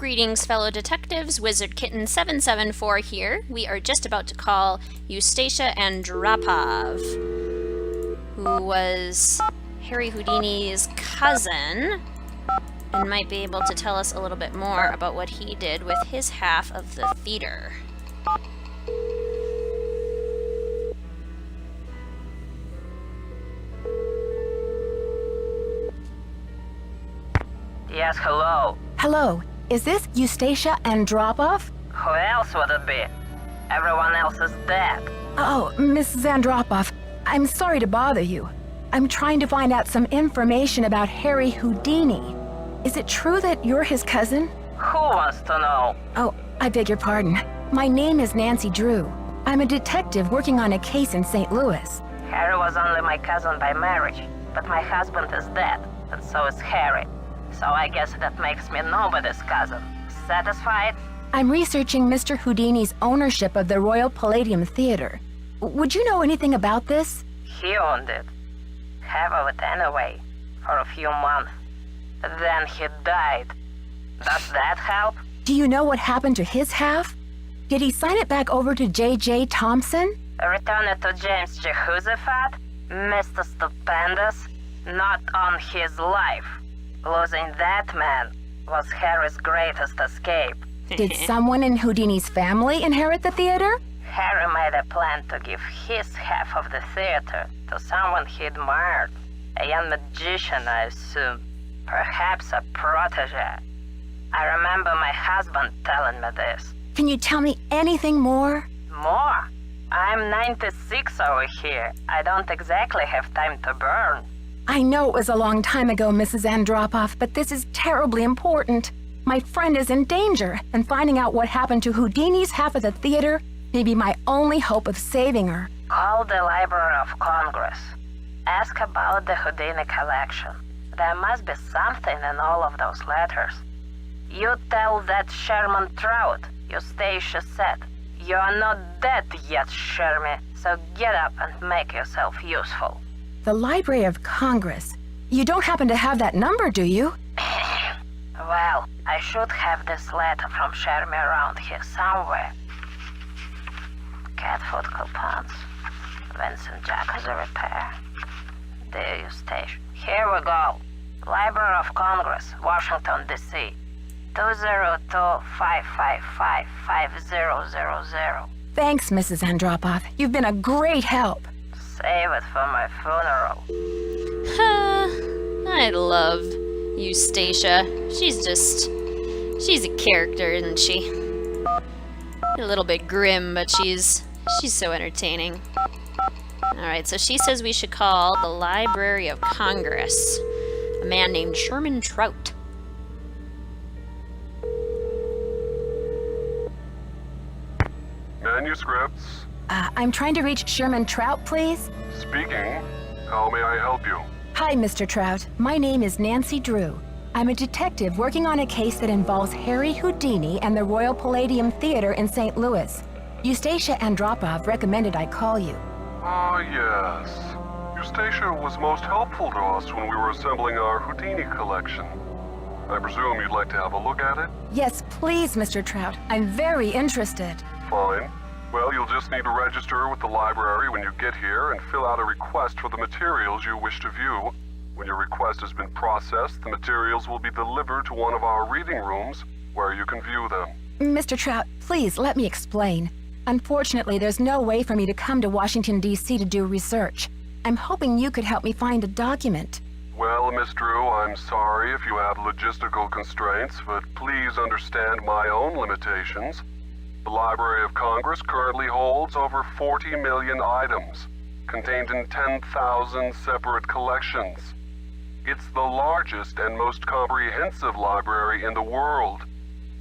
Greetings, fellow detectives. Wizard Kitten 774 here. We are just about to call Eustachia Andropov, who was Harry Houdini's cousin, and might be able to tell us a little bit more about what he did with his half of the theater. Yes, hello. Hello, is this Eustachia Andropov? Who else would it be? Everyone else is dead. Oh, Mrs. Andropov, I'm sorry to bother you. I'm trying to find out some information about Harry Houdini. Is it true that you're his cousin? Who wants to know? Oh, I beg your pardon. My name is Nancy Drew. I'm a detective working on a case in St. Louis. Harry was only my cousin by marriage, but my husband is dead, and so is Harry. So I guess that makes me nobody's cousin. Satisfied? I'm researching Mr. Houdini's ownership of the Royal Palladium Theater. Would you know anything about this? He owned it. Half of it anyway, for a few months. Then he died. Does that help? Do you know what happened to his half? Did he sign it back over to J.J. Thompson? Return it to James Jehoshaphat? Mr. Stupendous? Not on his life. Losing that man was Harry's greatest escape. Did someone in Houdini's family inherit the theater? Harry made a plan to give his half of the theater to someone he admired. A young magician, I assume. Perhaps a protege. I remember my husband telling me this. Can you tell me anything more? More? I'm 96 over here. I don't exactly have time to burn. I know it was a long time ago, Mrs. Andropov, but this is terribly important. My friend is in danger, and finding out what happened to Houdini's half of the theater may be my only hope of saving her. Call the Library of Congress. Ask about the Houdini collection. There must be something in all of those letters. You tell that Sherman Trout, Eustachia said. You're not dead yet, Shermy, so get up and make yourself useful. The Library of Congress. You don't happen to have that number, do you? Well, I should have this letter from Shermy around here somewhere. Cat food coupons. Vincent Jacuzzi repair. Dear Eustache. Here we go. Library of Congress, Washington, D.C. 202-555-5000. Thanks, Mrs. Andropov. You've been a great help. Save it for my funeral. I love Eustachia. She's a character, isn't she? A little bit grim, but she's so entertaining. Alright, so she says we should call the Library of Congress. A man named Sherman Trout. Manuscripts. I'm trying to reach Sherman Trout, please. Speaking. How may I help you? Hi, Mr. Trout. My name is Nancy Drew. I'm a detective working on a case that involves Harry Houdini and the Royal Palladium Theater in St. Louis. Eustachia Andropov recommended I call you. Ah, yes. Eustachia was most helpful to us when we were assembling our Houdini collection. I presume you'd like to have a look at it? Yes, please, Mr. Trout. I'm very interested. Fine. Well, you'll just need to register with the library when you get here and fill out a request for the materials you wish to view. When your request has been processed, the materials will be delivered to one of our reading rooms where you can view them. Mr. Trout, please let me explain. Unfortunately, there's no way for me to come to Washington, D.C. to do research. I'm hoping you could help me find a document. Well, Miss Drew, I'm sorry if you have logistical constraints, but please understand my own limitations. The Library of Congress currently holds over 40 million items, contained in 10,000 separate collections. It's the largest and most comprehensive library in the world.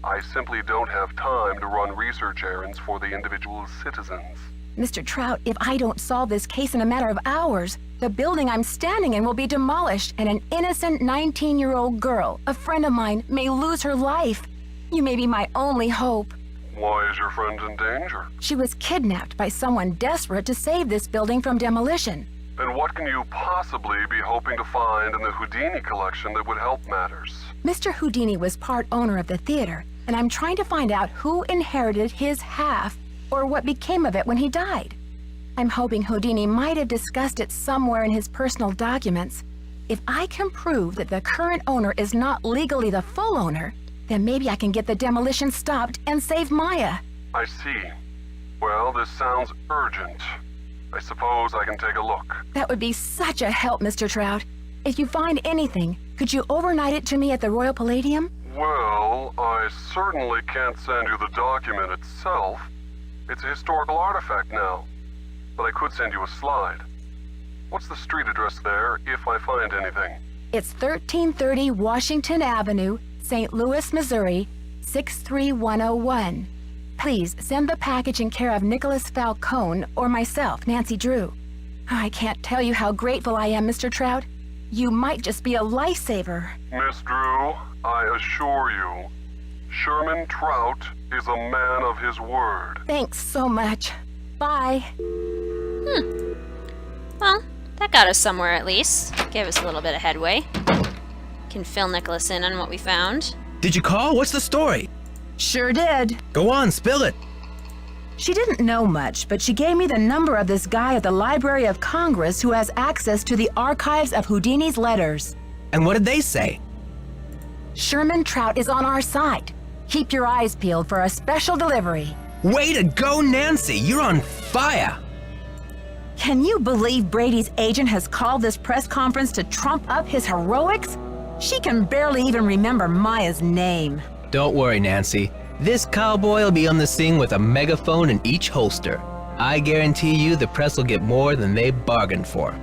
I simply don't have time to run research errands for the individual citizens. Mr. Trout, if I don't solve this case in a matter of hours, the building I'm standing in will be demolished and an innocent 19-year-old girl, a friend of mine, may lose her life. You may be my only hope. Why is your friend in danger? She was kidnapped by someone desperate to save this building from demolition. And what can you possibly be hoping to find in the Houdini collection that would help matters? Mr. Houdini was part owner of the theater, and I'm trying to find out who inherited his half or what became of it when he died. I'm hoping Houdini might have discussed it somewhere in his personal documents. If I can prove that the current owner is not legally the full owner, then maybe I can get the demolition stopped and save Maya. I see. Well, this sounds urgent. I suppose I can take a look. That would be such a help, Mr. Trout. If you find anything, could you overnight it to me at the Royal Palladium? Well, I certainly can't send you the document itself. It's a historical artifact now. But I could send you a slide. What's the street address there, if I find anything? It's 1330 Washington Avenue, St. Louis, Missouri, 63101. Please send the package in care of Nicholas Falcone or myself, Nancy Drew. I can't tell you how grateful I am, Mr. Trout. You might just be a lifesaver. Miss Drew, I assure you, Sherman Trout is a man of his word. Thanks so much. Bye. Well, that got us somewhere at least. Gave us a little bit of headway. Can fill Nicholas in on what we found. Did you call? What's the story? Sure did. Go on, spill it. She didn't know much, but she gave me the number of this guy at the Library of Congress who has access to the archives of Houdini's letters. And what did they say? Sherman Trout is on our side. Keep your eyes peeled for a special delivery. Way to go, Nancy! You're on fire! Can you believe Brady's agent has called this press conference to trump up his heroics? She can barely even remember Maya's name. Don't worry, Nancy. This cowboy will be on the scene with a megaphone in each holster. I guarantee you the press will get more than they bargained for.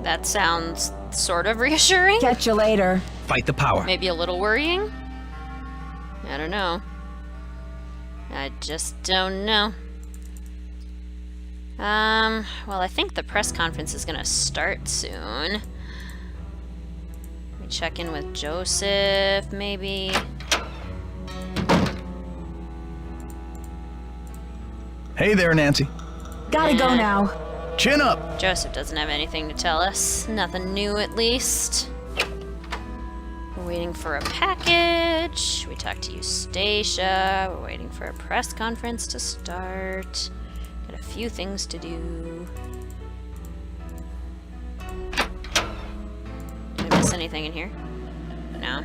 That sounds sort of reassuring. Catch you later. Fight the power. Maybe a little worrying? I don't know. I just don't know. Well, I think the press conference is gonna start soon. Let me check in with Joseph, maybe. Hey there, Nancy. Gotta go now. Chin up. Joseph doesn't have anything to tell us. Nothing new, at least. We're waiting for a package. We talked to Eustachia. We're waiting for a press conference to start. Got a few things to do. Did I miss anything in here? No.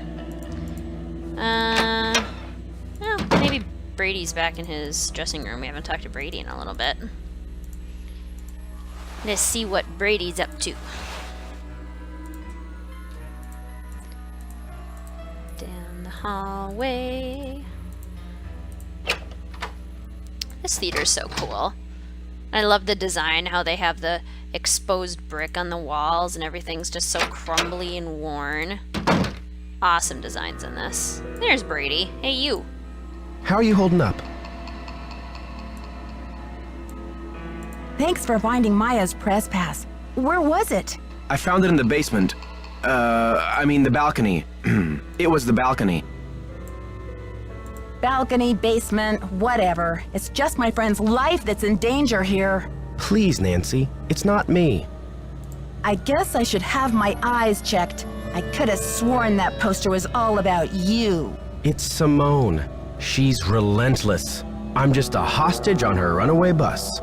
Well, maybe Brady's back in his dressing room. We haven't talked to Brady in a little bit. Let's see what Brady's up to. Down the hallway. This theater's so cool. I love the design, how they have the exposed brick on the walls and everything's just so crumbly and worn. Awesome designs in this. There's Brady. Hey, you. How are you holding up? Thanks for finding Maya's press pass. Where was it? I found it in the basement. The balcony. It was the balcony. Balcony, basement, whatever. It's just my friend's life that's in danger here. Please, Nancy. It's not me. I guess I should have my eyes checked. I could have sworn that poster was all about you. It's Simone. She's relentless. I'm just a hostage on her runaway bus.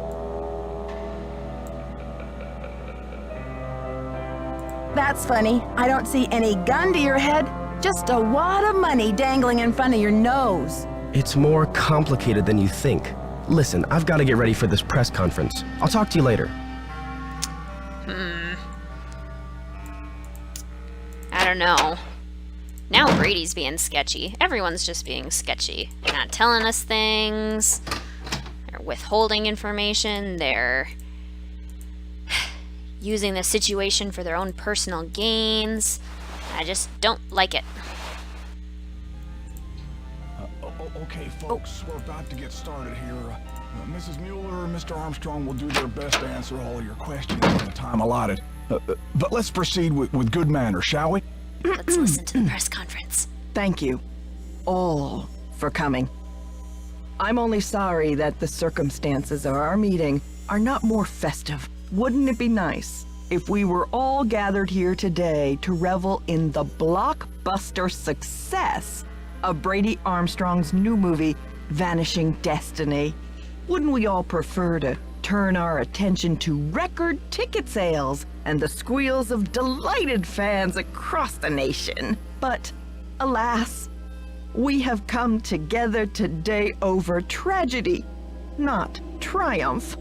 That's funny. I don't see any gun to your head. Just a wad of money dangling in front of your nose. It's more complicated than you think. Listen, I've got to get ready for this press conference. I'll talk to you later. I don't know. Now Brady's being sketchy. Everyone's just being sketchy. They're not telling us things. They're withholding information. They're using the situation for their own personal gains. I just don't like it. Okay, folks, we're about to get started here. Mrs. Mueller and Mr. Armstrong will do their best to answer all of your questions in the time allotted. But let's proceed with good manners, shall we? Let's listen to the press conference. Thank you, all, for coming. I'm only sorry that the circumstances of our meeting are not more festive. Wouldn't it be nice if we were all gathered here today to revel in the blockbuster success of Brady Armstrong's new movie, Vanishing Destiny? Wouldn't we all prefer to turn our attention to record ticket sales and the squeals of delighted fans across the nation? But alas, we have come together today over tragedy, not triumph.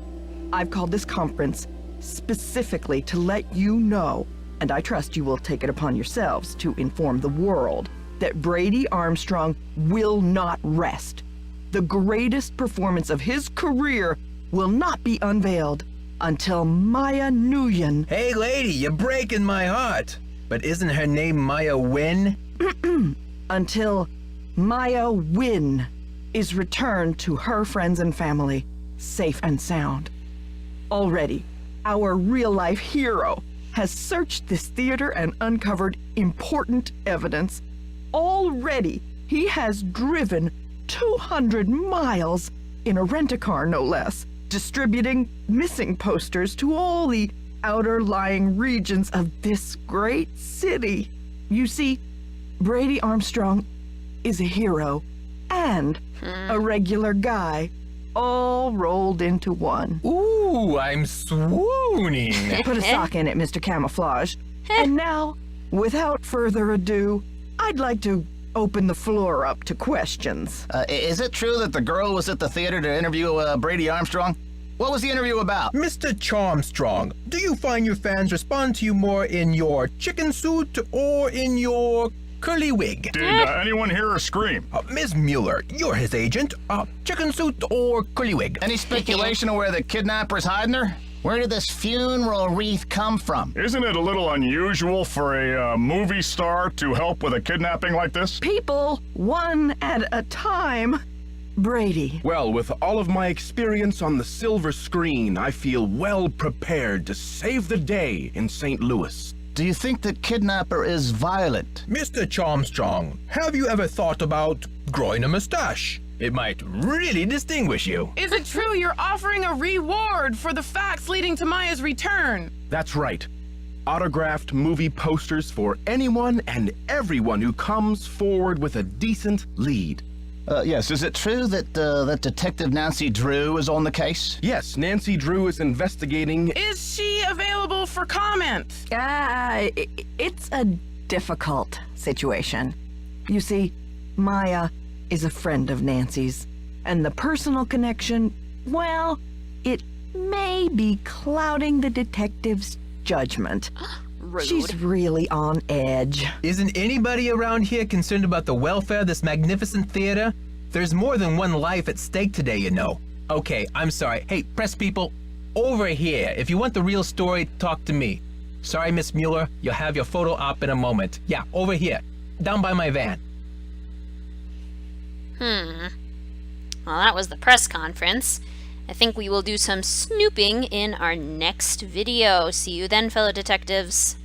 I've called this conference specifically to let you know, and I trust you will take it upon yourselves to inform the world, that Brady Armstrong will not rest. The greatest performance of his career will not be unveiled until Maya Nguyen. Hey lady, you're breaking my heart. But isn't her name Maya Win? Until Maya Win is returned to her friends and family, safe and sound. Already, our real-life hero has searched this theater and uncovered important evidence. Already, he has driven 200 miles in a rent-a-car, no less, distributing missing posters to all the outer-lying regions of this great city. You see, Brady Armstrong is a hero and a regular guy, all rolled into one. Ooh, I'm swooning. Put a sock in it, Mr. Camouflage. And now, without further ado, I'd like to open the floor up to questions. Is it true that the girl was at the theater to interview Brady Armstrong? What was the interview about? Mr. Charmstrong, do you find your fans respond to you more in your chicken suit or in your curly wig? Did anyone hear her scream? Ms. Mueller, you're his agent. Chicken suit or curly wig? Any speculation of where the kidnapper's hiding her? Where did this funeral wreath come from? Isn't it a little unusual for a movie star to help with a kidnapping like this? People, one at a time. Brady. Well, with all of my experience on the silver screen, I feel well prepared to save the day in St. Louis. Do you think the kidnapper is violent? Mr. Charmstrong, have you ever thought about growing a mustache? It might really distinguish you. Is it true you're offering a reward for the facts leading to Maya's return? That's right. Autographed movie posters for anyone and everyone who comes forward with a decent lead. Yes, is it true that that Detective Nancy Drew is on the case? Yes, Nancy Drew is investigating. Is she available for comment? It's a difficult situation. You see, Maya is a friend of Nancy's, and the personal connection, well, it may be clouding the detective's judgment. Rude. She's really on edge. Isn't anybody around here concerned about the welfare of this magnificent theater? There's more than one life at stake today, you know. Okay, I'm sorry. Hey, press people, over here. If you want the real story, talk to me. Sorry, Miss Mueller, you'll have your photo op in a moment. Yeah, over here, down by my van. Well, that was the press conference. I think we will do some snooping in our next video. See you then, fellow detectives.